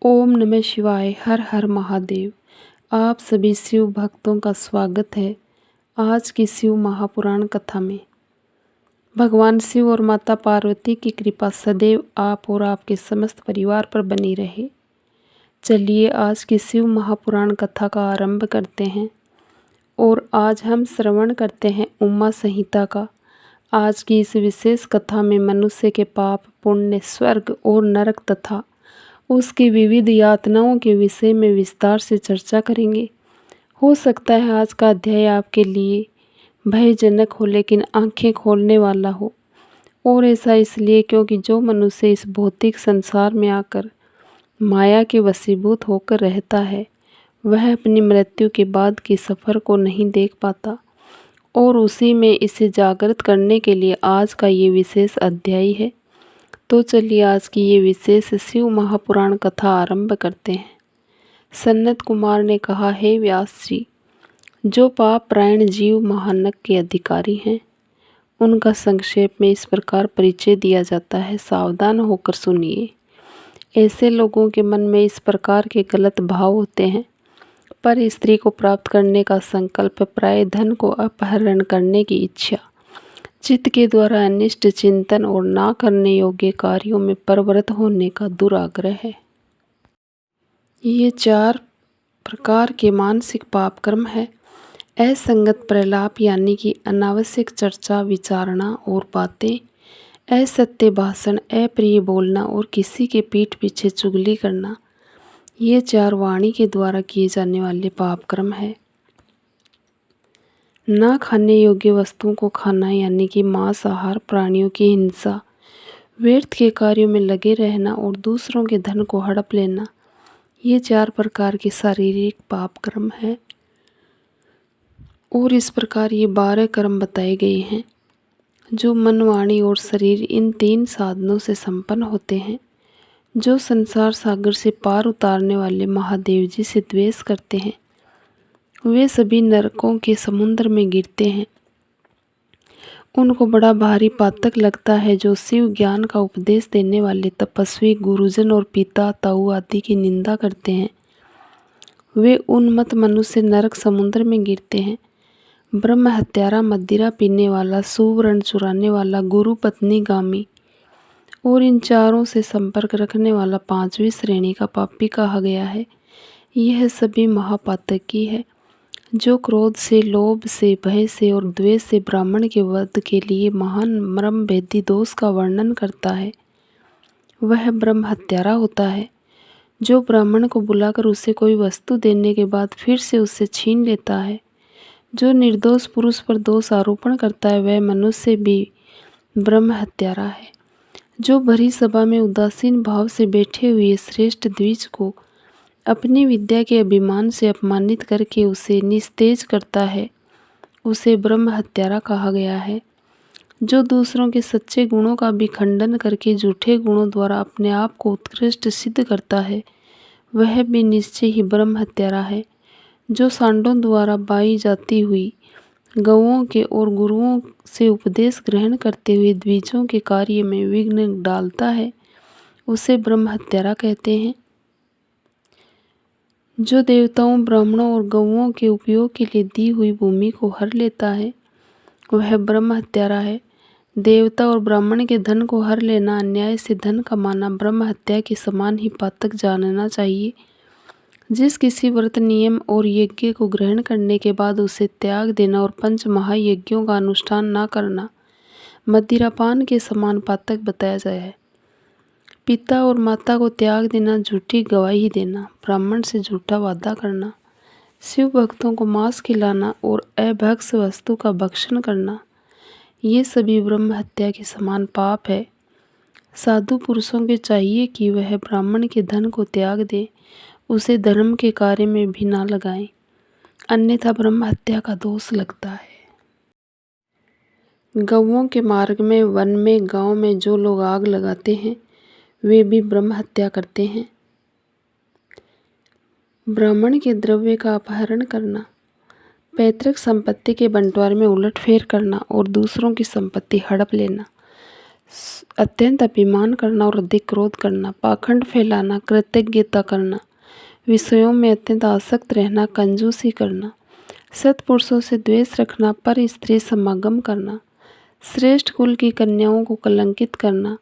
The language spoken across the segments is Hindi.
ओम नमः शिवाय। हर हर महादेव। आप सभी शिव भक्तों का स्वागत है आज की शिव महापुराण कथा में। भगवान शिव और माता पार्वती की कृपा सदैव आप और आपके समस्त परिवार पर बनी रहे। चलिए आज की शिव महापुराण कथा का आरंभ करते हैं और आज हम श्रवण करते हैं उमा संहिता का। आज की इस विशेष कथा में मनुष्य के पाप, पुण्य, स्वर्ग और नरक तथा उसकी विविध यातनाओं के विषय में विस्तार से चर्चा करेंगे। हो सकता है आज का अध्याय आपके लिए भयजनक हो लेकिन आंखें खोलने वाला हो, और ऐसा इसलिए क्योंकि जो मनुष्य इस भौतिक संसार में आकर माया के वशीभूत होकर रहता है वह अपनी मृत्यु के बाद की सफ़र को नहीं देख पाता, और उसी में इसे जागृत करने के लिए आज का ये विशेष अध्याय है। तो चलिए आज की ये विशेष शिव महापुराण कथा आरंभ करते हैं। सनत कुमार ने कहा, हे व्यास जी, जो पाप प्रायण जीव महानक के अधिकारी हैं उनका संक्षेप में इस प्रकार परिचय दिया जाता है। सावधान होकर सुनिए। ऐसे लोगों के मन में इस प्रकार के गलत भाव होते हैं। पर स्त्री को प्राप्त करने का संकल्प, प्राय धन को अपहरण करने की इच्छा, चित्त के द्वारा अनिष्ट चिंतन और ना करने योग्य कार्यों में प्रवृत्त होने का दुराग्रह है। ये 4 प्रकार के मानसिक पाप कर्म है। असंगत प्रलाप यानी कि अनावश्यक चर्चा, विचारणा और बातें, असत्य भाषण, अप्रिय बोलना और किसी के पीठ पीछे चुगली करना, ये 4 वाणी के द्वारा किए जाने वाले पाप कर्म है। ना खाने योग्य वस्तुओं को खाना यानी कि मांसाहार, प्राणियों की हिंसा, व्यर्थ के कार्यों में लगे रहना और दूसरों के धन को हड़प लेना, ये 4 प्रकार के शारीरिक पाप कर्म है। और इस प्रकार ये 12 कर्म बताए गए हैं जो मन, वाणी और शरीर, इन 3 साधनों से संपन्न होते हैं। जो संसार सागर से पार उतारने वाले महादेव जी से द्वेष करते हैं वे सभी नरकों के समुद्र में गिरते हैं। उनको बड़ा भारी पातक लगता है जो शिव ज्ञान का उपदेश देने वाले तपस्वी गुरुजन और पिता, ताऊ आदि की निंदा करते हैं। वे उन्मत्त मनुष्य नरक समुद्र में गिरते हैं। ब्रह्म हत्यारा, मदिरा पीने वाला, सुवर्ण चुराने वाला, गुरु पत्नी गामी और इन 4 से संपर्क रखने वाला 5वीं श्रेणी का पापी कहा गया है। यह सभी महापातकी है। जो क्रोध से, लोभ से, भय से और द्वेष से ब्राह्मण के वध के लिए महान मर्म भेदी दोष का वर्णन करता है वह ब्रह्म हत्यारा होता है। जो ब्राह्मण को बुलाकर उसे कोई वस्तु देने के बाद फिर से उससे छीन लेता है, जो निर्दोष पुरुष पर दोष आरोपण करता है वह मनुष्य भी ब्रह्म हत्यारा है। जो भरी सभा में उदासीन भाव से बैठे हुए श्रेष्ठ द्विज को अपनी विद्या के अभिमान से अपमानित करके उसे निस्तेज करता है उसे ब्रह्म हत्यारा कहा गया है। जो दूसरों के सच्चे गुणों का भी खंडन करके झूठे गुणों द्वारा अपने आप को उत्कृष्ट सिद्ध करता है वह भी निश्चय ही ब्रह्म हत्यारा है। जो सांडों द्वारा बाई जाती हुई गौओं के और गुरुओं से उपदेश ग्रहण करते हुए द्विजों के कार्य में विघ्न डालता है उसे ब्रह्म हत्यारा कहते हैं। जो देवताओं, ब्राह्मणों और गौओं के उपयोग के लिए दी हुई भूमि को हर लेता है वह ब्रह्म हत्यारा है। देवता और ब्राह्मण के धन को हर लेना, अन्याय से धन कमाना ब्रह्म हत्या के समान ही पातक जानना चाहिए। जिस किसी व्रत, नियम और यज्ञ को ग्रहण करने के बाद उसे त्याग देना और 5 महायज्ञों का अनुष्ठान न करना मदिरापान के समान पातक बताया गया है। पिता और माता को त्याग देना, झूठी गवाही देना, ब्राह्मण से झूठा वादा करना, शिव भक्तों को मांस खिलाना और अभक्ष वस्तु का भक्षण करना, ये सभी ब्रह्म हत्या के समान पाप है। साधु पुरुषों के चाहिए कि वह ब्राह्मण के धन को त्याग दे, उसे धर्म के कार्य में भी ना लगाएं, अन्यथा ब्रह्म हत्या का दोष लगता है। गौओं के मार्ग में, वन में, गांव में जो लोग आग लगाते हैं वे भी ब्रह्म हत्या करते हैं। ब्राह्मण के द्रव्य का अपहरण करना, पैतृक संपत्ति के बंटवारे में उलटफेर करना और दूसरों की संपत्ति हड़प लेना, अत्यंत अभिमान करना और अधिक क्रोध करना, पाखंड फैलाना, कृतज्ञता करना, विषयों में अत्यंत आसक्त रहना, कंजूसी करना, सत्पुरुषों से द्वेष रखना, पर स्त्री समागम करना, श्रेष्ठ कुल की कन्याओं को कलंकित करना,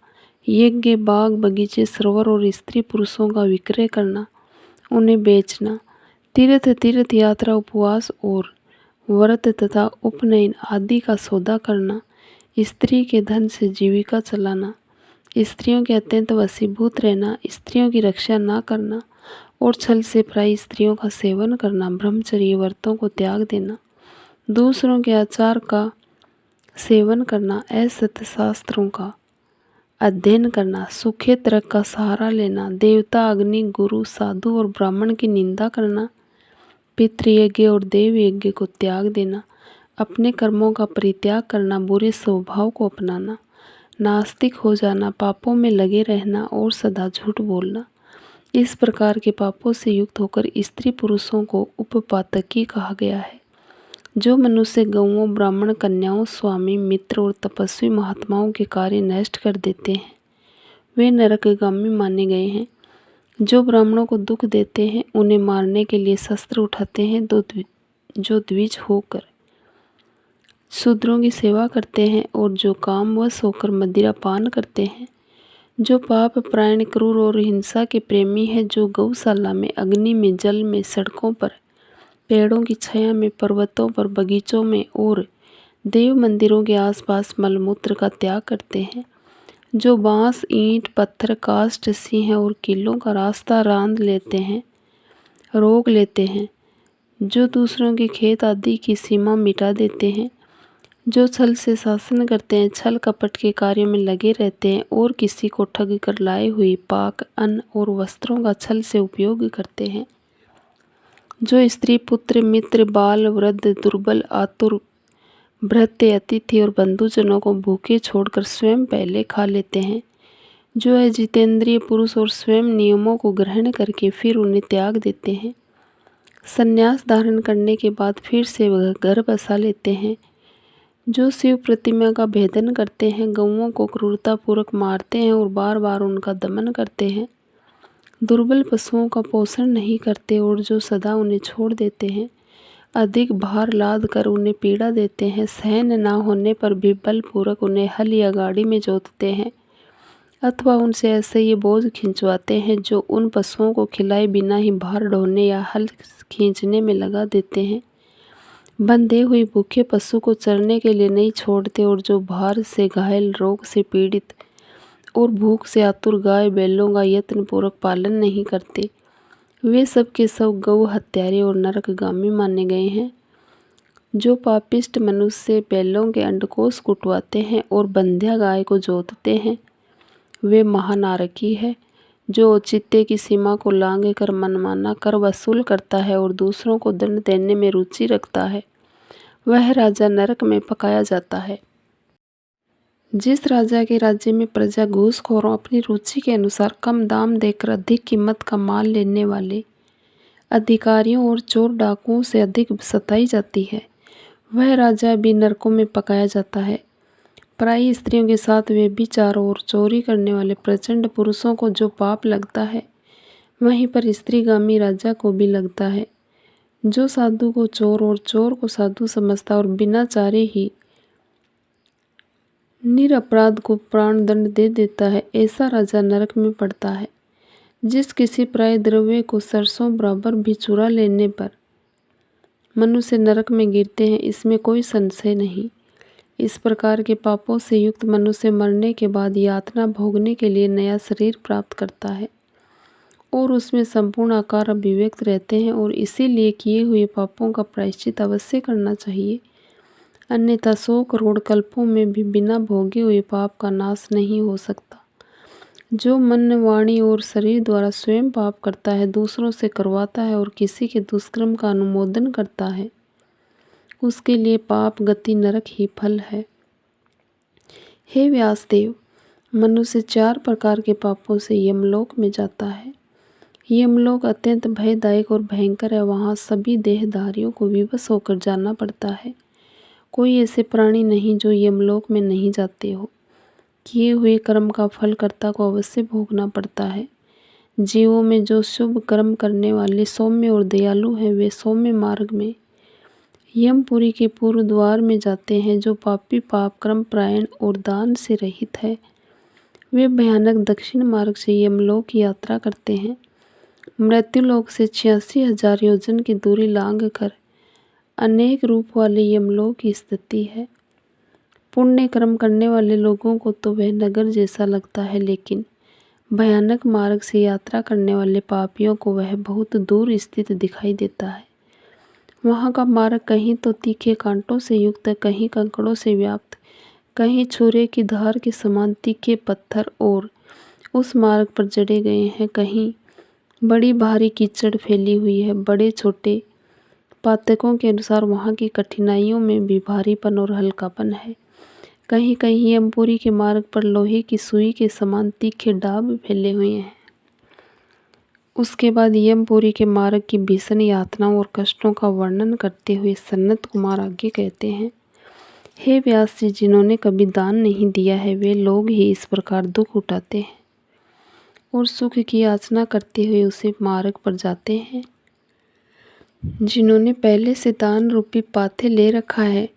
यज्ञ, बाग, बगीचे, सरोवर और स्त्री पुरुषों का विक्रय करना, उन्हें बेचना, तीर्थ यात्रा, उपवास और व्रत तथा उपनयन आदि का सौदा करना, स्त्री के धन से जीविका चलाना, स्त्रियों के अत्यंत वशीभूत रहना, स्त्रियों की रक्षा न करना और छल से पराई स्त्रियों का सेवन करना, ब्रह्मचर्य व्रतों को त्याग देना, दूसरों के आचार का सेवन करना, असत्य शास्त्रों का अध्ययन करना, सूखे तर्क का सहारा लेना, देवता, अग्नि, गुरु, साधु और ब्राह्मण की निंदा करना, पितृयज्ञ और देव यज्ञ को त्याग देना, अपने कर्मों का परित्याग करना, बुरे स्वभाव को अपनाना, नास्तिक हो जाना, पापों में लगे रहना और सदा झूठ बोलना। इस प्रकार के पापों से युक्त होकर स्त्री पुरुषों को उपपातकी कहा गया है। जो मनुष्य गौओं, ब्राह्मण, कन्याओं, स्वामी, मित्र और तपस्वी महात्माओं के कार्य नष्ट कर देते हैं, वे नरकगामी माने गए हैं। जो ब्राह्मणों को दुख देते हैं, उन्हें मारने के लिए शस्त्र उठाते हैं, जो द्विज होकर शूद्रों की सेवा करते हैं और जो कामवश होकर मदिरा पान करते हैं, जो पाप परायण, क्रूर और हिंसा के प्रेमी है, जो गौशाला में, अग्नि में, जल में, सड़कों पर, पेड़ों की छाया में, पर्वतों पर, बगीचों में और देव मंदिरों के आसपास मलमूत्र का त्याग करते हैं, जो बांस, ईंट, पत्थर, काष्ठ, सिंह और किलों का रास्ता रांध लेते हैं, रोक लेते हैं, जो दूसरों के खेत आदि की सीमा मिटा देते हैं, जो छल से शासन करते हैं, छल कपट के कार्यों में लगे रहते हैं और किसी को ठग कर लाए हुए पाक, अन्न और वस्त्रों का छल से उपयोग करते हैं, जो स्त्री, पुत्र, मित्र, बाल, वृद्ध, दुर्बल, आतुर, भृत्य, अतिथि और बंधुजनों को भूखे छोड़कर स्वयं पहले खा लेते हैं, जो है जितेंद्रिय पुरुष और स्वयं नियमों को ग्रहण करके फिर उन्हें त्याग देते हैं, संन्यास धारण करने के बाद फिर से वह घर बसा लेते हैं, जो शिव प्रतिमा का भेदन करते हैं, गौओं को क्रूरतापूर्वक मारते हैं और बार बार उनका दमन करते हैं, दुर्बल पशुओं का पोषण नहीं करते और जो सदा उन्हें छोड़ देते हैं, अधिक भार लाद कर उन्हें पीड़ा देते हैं, सहन न होने पर भी बलपूर्वक उन्हें हल या गाड़ी में जोतते हैं अथवा उनसे ऐसे ये बोझ खिंचवाते हैं जो उन पशुओं को खिलाए बिना ही भार ढोने या हल खींचने में लगा देते हैं, बंधे हुए भूखे पशु को चरने के लिए नहीं छोड़ते और जो भार से घायल, रोग से पीड़ित और भूख से आतुर गाय बैलों का यत्नपूर्वक पालन नहीं करते, वे सब के सब गौ हत्यारे और नरकगामी माने गए हैं। जो पापिष्ट मनुष्य बैलों के अंडकोश कुटवाते हैं और बंध्या गाय को जोतते हैं, वे महानारकी है। जो औचित्य की सीमा को लांघ कर मनमाना कर वसूल करता है और दूसरों को दंड देने में रुचि रखता है, वह राजा नरक में पकाया जाता है। जिस राजा के राज्य में प्रजा घूसखोरों, अपनी रुचि के अनुसार कम दाम देकर अधिक कीमत का माल लेने वाले अधिकारियों और चोर डाकुओं से अधिक सताई जाती है, वह राजा भी नरकों में पकाया जाता है। पराई स्त्रियों के साथ व्यभिचार और चोरी करने वाले प्रचंड पुरुषों को जो पाप लगता है, वहीं पर स्त्रीगामी राजा को भी लगता है। जो साधु को चोर और चोर को साधु समझता और बिना चारे ही निरपराध को प्राण दंड दे देता है, ऐसा राजा नरक में पड़ता है। जिस किसी पराय द्रव्य को सरसों बराबर भी चुरा लेने पर मनुष्य नरक में गिरते हैं, इसमें कोई संशय नहीं। इस प्रकार के पापों से युक्त मनुष्य मरने के बाद यातना भोगने के लिए नया शरीर प्राप्त करता है और उसमें संपूर्ण आकार अभिव्यक्त रहते हैं और इसीलिए किए हुए पापों का प्रायश्चित अवश्य करना चाहिए, अन्यथा 100 करोड़ कल्पों में भी बिना भोगे हुए पाप का नाश नहीं हो सकता। जो मन, वाणी और शरीर द्वारा स्वयं पाप करता है, दूसरों से करवाता है और किसी के दुष्कर्म का अनुमोदन करता है, उसके लिए पाप गति नरक ही फल है। हे व्यासदेव, मनुष्य 4 प्रकार के पापों से यमलोक में जाता है। यमलोक अत्यंत भयदायक और भयंकर है, वहाँ सभी देहधारियों को विवश होकर जाना पड़ता है। कोई ऐसे प्राणी नहीं जो यमलोक में नहीं जाते हो। किए हुए कर्म का फल कर्ता को अवश्य भोगना पड़ता है। जीवों में जो शुभ कर्म करने वाले सौम्य और दयालु हैं, वे सौम्य मार्ग में यमपुरी के पूर्व द्वार में जाते हैं। जो पापी पाप कर्म परायण और दान से रहित है, वे भयानक दक्षिण मार्ग से यमलोक की यात्रा करते हैं। मृत्युलोक से 86,000 योजन की दूरी लांघ कर अनेक रूप वाले यमलोक की स्थिति है। पुण्य कर्म करने वाले लोगों को तो वह नगर जैसा लगता है, लेकिन भयानक मार्ग से यात्रा करने वाले पापियों को वह बहुत दूर स्थित दिखाई देता है। वहाँ का मार्ग कहीं तो तीखे कांटों से युक्त, कहीं कंकड़ों से व्याप्त, कहीं छुरे की धार के समान तीखे पत्थर और उस मार्ग पर जड़े गए हैं, कहीं बड़ी भारी कीचड़ फैली हुई है। बड़े छोटे पाठकों के अनुसार वहाँ की कठिनाइयों में भी भारीपन और हल्कापन है। कहीं कहीं यमपुरी के मार्ग पर लोहे की सुई के समान तीखे डाब फैले हुए हैं। उसके बाद यमपुरी के मार्ग की भीषण यातनाओं और कष्टों का वर्णन करते हुए सनत कुमार आगे कहते हैं, हे व्यास जी, जिन्होंने कभी दान नहीं दिया है, वे लोग ही इस प्रकार दुख उठाते हैं और सुख की याचना करते हुए उसे मार्ग पर जाते हैं। जिन्होंने पहले से दान रूपी पाथे ले रखा है,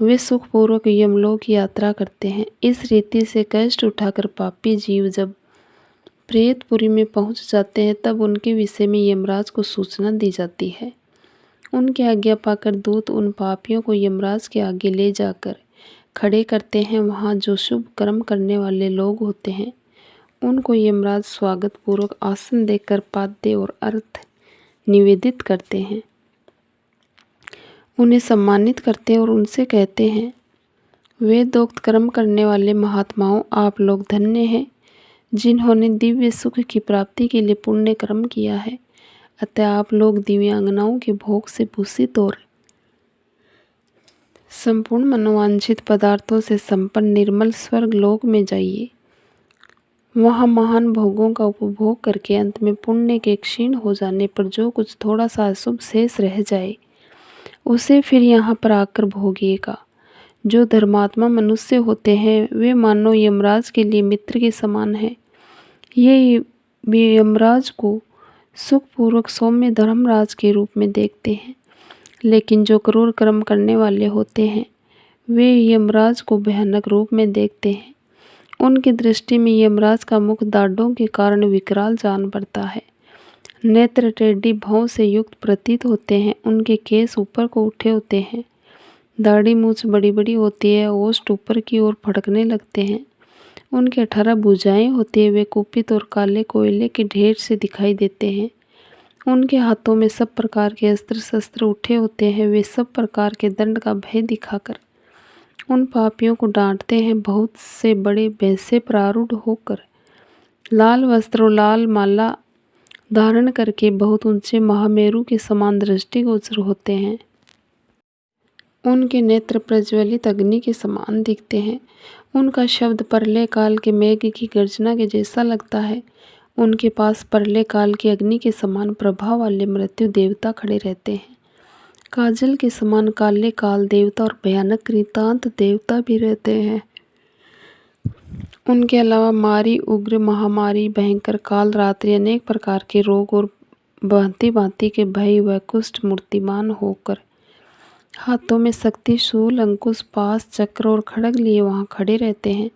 वे सुखपूर्वक यमलोक की यात्रा करते हैं। इस रीति से कष्ट उठाकर पापी जीव जब प्रेतपुरी में पहुंच जाते हैं, तब उनके विषय में यमराज को सूचना दी जाती है। उनकी आज्ञा पाकर दूत उन पापियों को यमराज के आगे ले जाकर खड़े करते हैं। वहाँ जो शुभ कर्म करने वाले लोग होते हैं, उनको यमराज स्वागत पूर्वक आसन देकर पाद्य और अर्थ निवेदित करते हैं, उन्हें सम्मानित करते हैं और उनसे कहते हैं, वेदोक्त कर्म करने वाले महात्माओं, आप लोग धन्य हैं, जिन्होंने दिव्य सुख की प्राप्ति के लिए पुण्य कर्म किया है। अतः आप लोग दिव्यांगनाओं के भोग से भूषित और संपूर्ण मनोवांछित पदार्थों से संपन्न निर्मल स्वर्ग लोक में जाइए। वहाँ महान भोगों का उपभोग करके अंत में पुण्य के क्षीण हो जाने पर जो कुछ थोड़ा सा अशुभ शेष रह जाए, उसे फिर यहाँ पर आकर भोगिएगा। जो धर्मात्मा मनुष्य होते हैं, वे मानो यमराज के लिए मित्र के समान हैं। ये यमराज को सुखपूर्वक सौम्य धर्मराज के रूप में देखते हैं, लेकिन जो क्रूर कर्म करने वाले होते हैं, वे यमराज को भयानक रूप में देखते हैं। उनकी दृष्टि में यमराज का मुख दाढ़ों के कारण विकराल जान पड़ता है। नेत्र टेढ़ी भौं से युक्त प्रतीत होते हैं। उनके केस ऊपर को उठे होते हैं, दाढ़ी मूछ बड़ी बड़ी होती है, ओष्ठ ऊपर की ओर फड़कने लगते हैं। उनके 18 भुजाएं होती है, वे कुपित और काले कोयले के ढेर से दिखाई देते हैं। उनके हाथों में सब प्रकार के अस्त्र शस्त्र उठे होते हैं। वे सब प्रकार के दंड का भय दिखाकर उन पापियों को डांटते हैं। बहुत से बड़े भैंसे प्रारूढ़ होकर लाल वस्त्र और लाल माला धारण करके बहुत ऊंचे महामेरु के समान दृष्टिगोचर होते हैं। उनके नेत्र प्रज्वलित अग्नि के समान दिखते हैं। उनका शब्द प्रलय काल के मेघ की गर्जना के जैसा लगता है। उनके पास प्रलय काल की अग्नि के समान प्रभाव वाले मृत्यु देवता खड़े रहते हैं। काजल के समान काले काल देवता और भयानक कृतांत देवता भी रहते हैं। उनके अलावा मारी, उग्र महामारी, भयंकर काल रात्रि, अनेक प्रकार के रोग और भांति भांति के भय व कुष्ठ मूर्तिमान होकर हाथों में शक्ति शूल, अंकुश, पास, चक्र और खड्ग लिए वहाँ खड़े रहते हैं।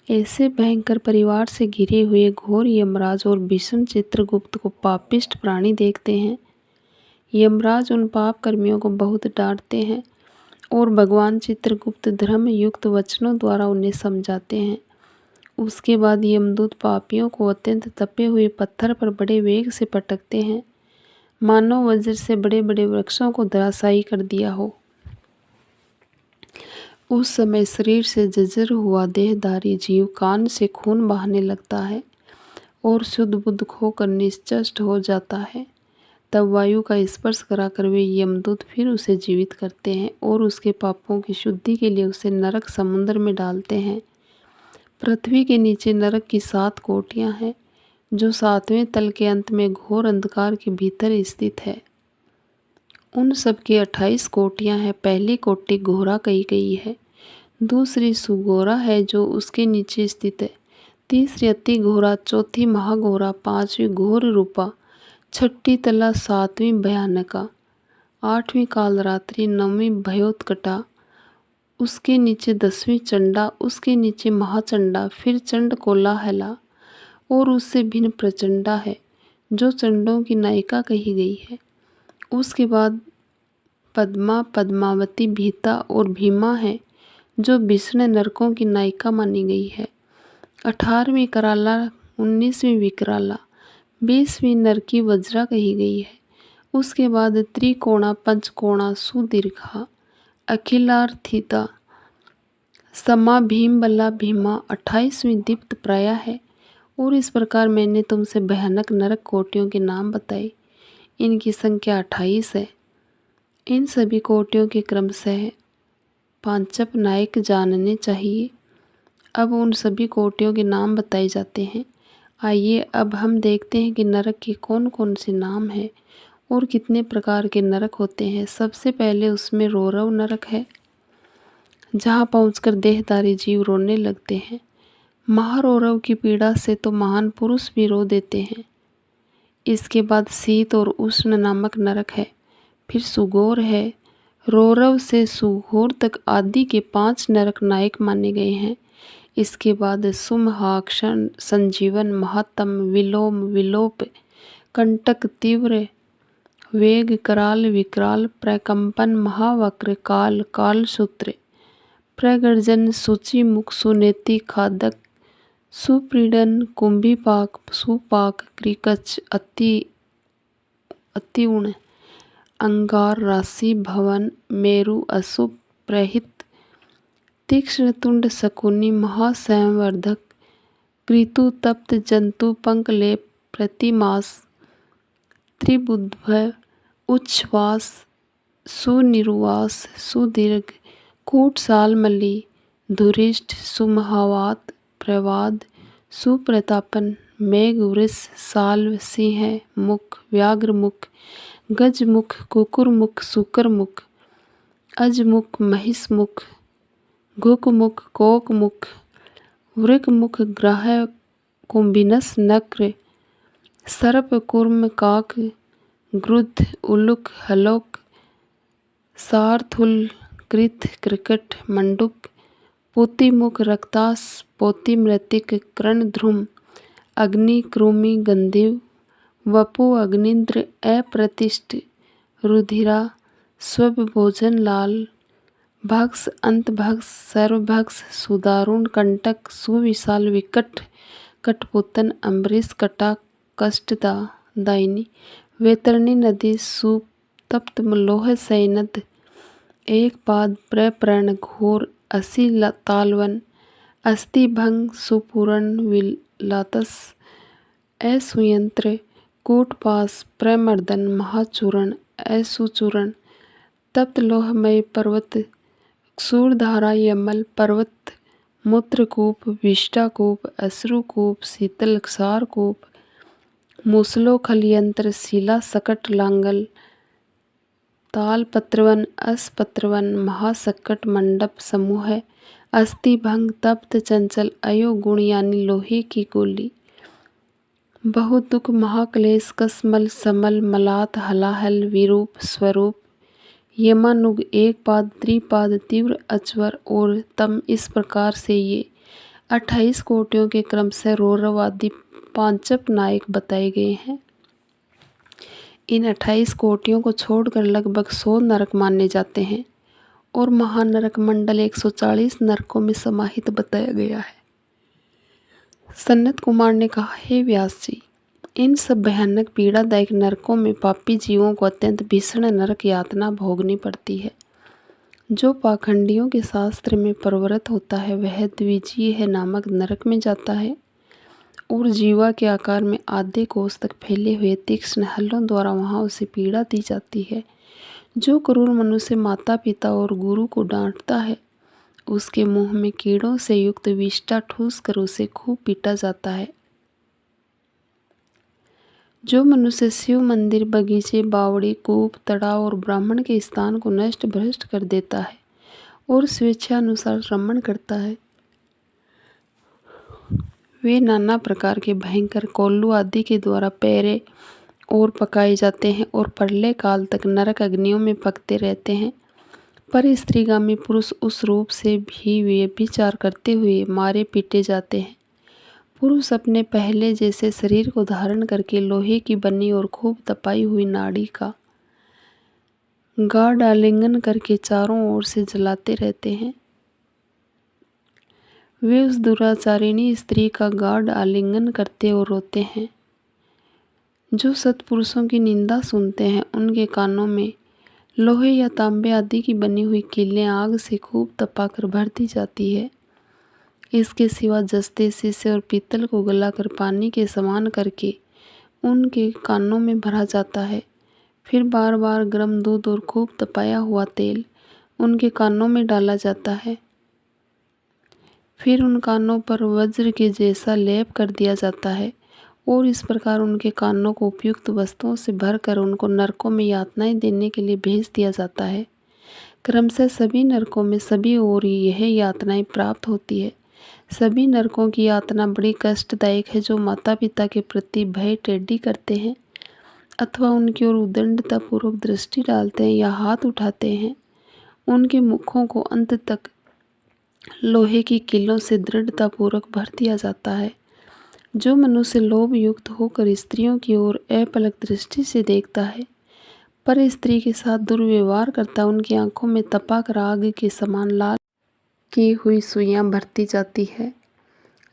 ऐसे भयंकर परिवार से घिरे हुए घोर यमराज और भीषण चित्रगुप्त को पापिष्ट प्राणी देखते हैं। यमराज उन पाप कर्मियों को बहुत डांटते हैं और भगवान चित्रगुप्त धर्म युक्त वचनों द्वारा उन्हें समझाते हैं। उसके बाद यमदूत पापियों को अत्यंत तपे हुए पत्थर पर बड़े वेग से पटकते हैं, मानो वज्र से बड़े बड़े वृक्षों को धराशायी कर दिया हो। उस समय शरीर से जर्जर हुआ देहधारी जीव कान से खून बहाने लगता है और शुद्ध बुद्ध खोकर निश्चेष्ट हो जाता है। तब वायु का स्पर्श कराकर वे यमदूत फिर उसे जीवित करते हैं और उसके पापों की शुद्धि के लिए उसे नरक समुद्र में डालते हैं। पृथ्वी के नीचे नरक की 7 कोटियाँ हैं, जो 7वें तल के अंत में घोर अंधकार के भीतर स्थित है। उन सब की 28 कोटियाँ हैं। पहली कोटि घोरा कही गई है, दूसरी सुघोरा है जो उसके नीचे स्थित है, तीसरी अति घोरा, चौथी महाघोरा, पांचवी घोर रूपा, छठी तला, सातवीं भयानका, आठवीं कालरात्रि, नौवीं भयोत्कटा, उसके नीचे 10वीं चंडा, उसके नीचे महाचंडा, फिर चंड कोलाहला और उससे भिन्न प्रचंडा है जो चंडों की नायिका कही गई है। उसके बाद पद्मा, पद्मावती, भीता और भीमा है जो भीषण नरकों की नायिका मानी गई है। 18वीं कराला, 19वीं विकराला, 20वीं नरकी वज्रा कही गई है। उसके बाद त्रिकोणा, पंचकोणा, सुदीर्घा, अखिलार्थिता, समा, भीमबला, भीमा 28वीं दीप्त प्राया है। और इस प्रकार मैंने तुमसे भयानक नरक कोटियों के नाम बताए। इनकी संख्या 28 है। इन सभी कोटियों के क्रमशः पांचप नायक जानने चाहिए। अब उन सभी कोटियों के नाम बताए जाते हैं। आइए अब हम देखते हैं कि नरक के कौन कौन से नाम हैं और कितने प्रकार के नरक होते हैं। सबसे पहले उसमें रौरव नरक है, जहाँ पहुंचकर देहधारी जीव रोने लगते हैं। महारौरव की पीड़ा से तो महान पुरुष भी रो देते हैं। इसके बाद शीत और उष्ण नामक नरक है। फिर सुगोर है। रौरव से सुघोर तक आदि के 5 नरक नायक माने गए हैं। इसके बाद सुमहाक्षण, संजीवन, महात्म, विलोम, विलोप, कंटक, तीव्र, वेग, कराल, विकराल, प्रकंपन, महावक्र, काल, कालसूत्र, प्रगर्जन, सूची मुख, सुनेति, खादक, सुप्रीडन, कुंभीपाक, सुपाक, क्रिकच, अतिउण, अंगार, राशि, भवन, मेरु, अशुभ, प्रहित, तीक्ष्ण तुंड, शकुनी, महासंवर्धक, कृतु, तप्त, जंतु, पंकलेप, प्रतिमास, त्रिबुद्ध, उच्छ्वास, सुनिर्वास, सुदीर्घ, कूट, सालमली, धुरिष्ठ, सुमहावात, प्रवाद, सुप्रतापन, मेघ, वृष, साल्व, सिंह मुख, व्याघ्र मुख, गज मुख, कुकुर मुख, शुकर मुख, अजमुख, महिष मुख, घुक मुख, कोक मुख, वृक मुख, ग्रह, कुंभिनस, नक्र, सर्प, कुर्म, काक, गृध्र, उलुक, हलोक, सारथुल, कृत, क्रिकट, मंडुक, पोतीमुख, रक्तास, पोती, मृतिक, कर्णध्रुम, अग्नि, कृमि, गंधीव, वपु, अग्निंद्र, अप्रतिष्ठ, रुधिरा, स्वभ, भोजन, लाल, भक्स, अंतभक्स, सर्वभक्स, सुदारुण, कंटक, सुविशाल, विकट, कठपुतन, अम्बरीश, कटा, कष्टदा, दायनी, वैतरणी नदी, सुतप्त, लोह, सैनद, एक पाद, प्रप्रण, घोर, असी, तालवन, अस्थिभंग, सुपूरण, विलातस, असुयंत्र, कूटपास, प्रमर्दन, महाचूरण, असुचूरण, तप्त लोहमय पर्वत, सूरधारा, यमल पर्वत, मूत्रकूप, विष्टाकूप, अश्रुकूप, शीतल क्षारकूप, मूसलो, खलयंत्र, शिला, सकट, लांगल, तालपत्रवन, अस्पत्रवन, महासक्कट, मंडप समूह, अस्थिभंग, तप्त, चंचल, अयोगुण यानी लोहे की गोली, बहुत दुख, महाक्लेश, कसमल, समल, मलात, हलाहल, विरूप, स्वरूप, यमानुग, एक पाद, त्रिपाद, तीव्र, अचवर और तम। इस प्रकार से ये 28 कोटियों के क्रम से रौरव आदि पांचप नायक बताए गए हैं। इन 28 कोटियों को छोड़कर लगभग 100 नरक माने जाते हैं और महानरक मंडल 140 नरकों में समाहित बताया गया है। सनत कुमार ने कहा, हे व्यास जी, इन सब भयानक पीड़ादायक नरकों में पापी जीवों को अत्यंत भीषण नरक यातना भोगनी पड़ती है। जो पाखंडियों के शास्त्र में प्रवृत्त होता है वह द्विजीय नामक नरक में जाता है और जीवा के आकार में आधे कोस तक फैले हुए तीक्ष्ण हल्लों द्वारा वहाँ उसे पीड़ा दी जाती है। जो क्रूर मनुष्य माता पिता और गुरु को डांटता है उसके मुंह में कीड़ों से युक्त विष्ठा ठूस कर उसे खूब पीटा जाता है। जो मनुष्य शिव मंदिर, बगीचे, बावड़ी, कूप, तड़ाव और ब्राह्मण के स्थान को नष्ट भ्रष्ट कर देता है और स्वेच्छानुसार रमण करता है। वे नाना प्रकार के भयंकर कोल्लू आदि के द्वारा पैरे और पकाए जाते हैं और प्रलय काल तक नरक अग्नियों में पकते रहते हैं। पर स्त्रीगामी पुरुष उस रूप से भी व्यभिचार करते हुए मारे पीटे जाते हैं। पुरुष अपने पहले जैसे शरीर को धारण करके लोहे की बनी और खूब तपाई हुई नाड़ी का गाढ़ आलिंगन करके चारों ओर से जलाते रहते हैं। वे उस दुराचारिणी स्त्री का गाढ़ आलिंगन करते और रोते हैं। जो सत्पुरुषों की निंदा सुनते हैं उनके कानों में लोहे या तांबे आदि की बनी हुई कीलें आग से खूब तपाकर भर दी जाती है। इसके सिवा जस्ते शीशे और पीतल को गलाकर पानी के समान करके उनके कानों में भरा जाता है। फिर बार बार गर्म दूध और खूब तपाया हुआ तेल उनके कानों में डाला जाता है। फिर उन कानों पर वज्र के जैसा लेप कर दिया जाता है और इस प्रकार उनके कानों को उपयुक्त वस्तुओं से भरकर उनको नरकों में यातनाएं देने के लिए भेज दिया जाता है। क्रमशः सभी नरकों में सभी ओर यह यातनाएं प्राप्त होती है। सभी नरकों की यातना बड़ी कष्टदायक है। जो माता पिता के प्रति भय टेढ़ी करते हैं अथवा उनकी ओर उद्दंडतापूर्वक दृष्टि डालते हैं या हाथ उठाते हैं, उनके मुखों को अंत तक लोहे की कीलों से दृढ़तापूर्वक भर दिया जाता है। जो मनुष्य लोभ युक्त होकर स्त्रियों की ओर अपलक दृष्टि से देखता है पर स्त्री के साथ दुर्व्यवहार करता, उनकी आंखों में तपाकर आग के समान लाल की हुई सुइयां भरती जाती है।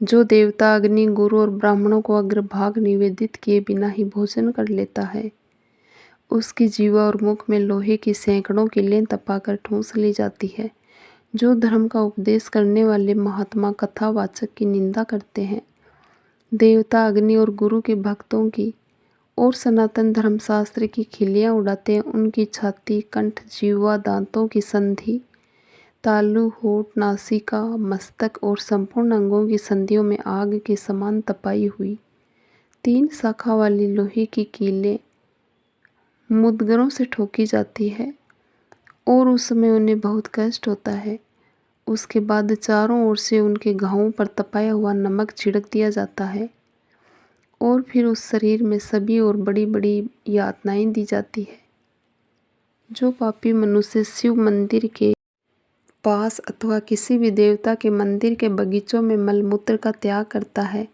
जो देवता, अग्नि, गुरु और ब्राह्मणों को अग्रभाग निवेदित किए बिना ही भोजन कर लेता है, उसकी जीवा और मुख में लोहे की सैकड़ों कीलें तपाकर ठूंस ली जाती है। जो धर्म का उपदेश करने वाले महात्मा कथावाचक की निंदा करते हैं, देवता, अग्नि और गुरु के भक्तों की और सनातन धर्मशास्त्र की खिल्लियाँ उड़ाते हैं, उनकी छाती, कंठ, जीवा, दांतों की संधि, तालू, होठ, नासिका, मस्तक और संपूर्ण अंगों की संधियों में आग के समान तपाई हुई 3 शाखा वाली लोहे की कीलें मुद्गरों से ठोकी जाती है और उस समय उन्हें बहुत कष्ट होता है। उसके बाद चारों ओर से उनके घावों पर तपाया हुआ नमक छिड़क दिया जाता है और फिर उस शरीर में सभी और बड़ी बड़ी यातनाएं दी जाती है। जो पापी मनुष्य शिव मंदिर के पास अथवा किसी भी देवता के मंदिर के बगीचों में मलमूत्र का त्याग करता है,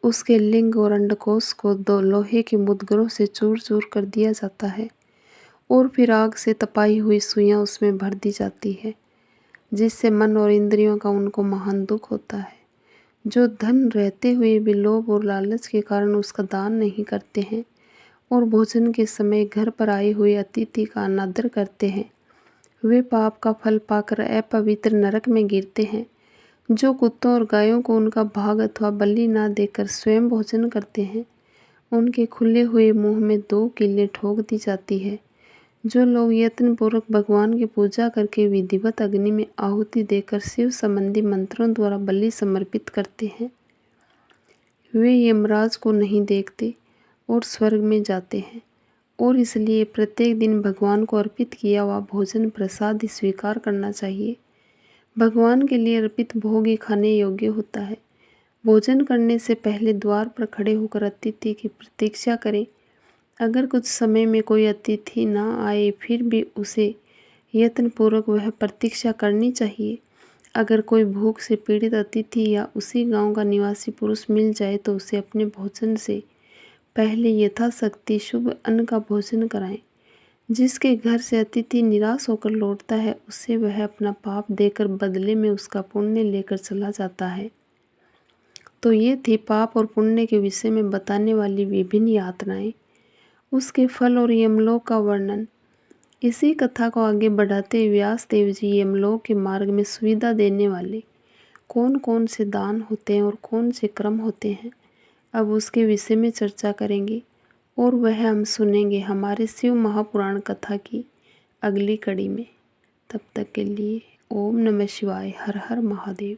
उसके लिंग और अंडकोश को 2 लोहे के मुद्गरों से चूर चूर कर दिया जाता है और फिर आग से तपाई हुई सुइयां उसमें भर दी जाती है, जिससे मन और इंद्रियों का उनको महान दुख होता है। जो धन रहते हुए भी लोभ और लालच के कारण उसका दान नहीं करते हैं और भोजन के समय घर पर आए हुए अतिथि का अनादर करते हैं, वे पाप का फल पाकर अपवित्र नरक में गिरते हैं। जो कुत्तों और गायों को उनका भाग अथवा बलि ना देकर स्वयं भोजन करते हैं, उनके खुले हुए मुंह में 2 कीलें ठोक दी जाती है। जो लोग यत्नपूर्वक भगवान की पूजा करके विधिवत अग्नि में आहुति देकर शिव संबंधी मंत्रों द्वारा बलि समर्पित करते हैं, वे यमराज को नहीं देखते और स्वर्ग में जाते हैं और इसलिए प्रत्येक दिन भगवान को अर्पित किया हुआ भोजन प्रसाद ही स्वीकार करना चाहिए। भगवान के लिए अर्पित भोग ही खाने योग्य होता है। भोजन करने से पहले द्वार पर खड़े होकर अतिथि की प्रतीक्षा करें। अगर कुछ समय में कोई अतिथि ना आए फिर भी उसे यत्नपूर्वक वह प्रतीक्षा करनी चाहिए। अगर कोई भूख से पीड़ित अतिथि या उसी गांव का निवासी पुरुष मिल जाए तो उसे अपने भोजन से पहले यथाशक्ति शुभ अन्न का भोजन कराएं। जिसके घर से अतिथि निराश होकर लौटता है, उसे वह अपना पाप देकर बदले में उसका पुण्य लेकर चला जाता है। तो ये थी पाप और पुण्य के विषय में बताने वाली विभिन्न यातनाएं, उसके फल और यमलोक का वर्णन। इसी कथा को आगे बढ़ाते हुए व्यास देव जी यमलोक के मार्ग में सुविधा देने वाले कौन कौन से दान होते हैं और कौन से क्रम होते हैं, अब उसके विषय में चर्चा करेंगे और वह हम सुनेंगे हमारे शिव महापुराण कथा की अगली कड़ी में। तब तक के लिए ओम नमः शिवाय, हर हर महादेव।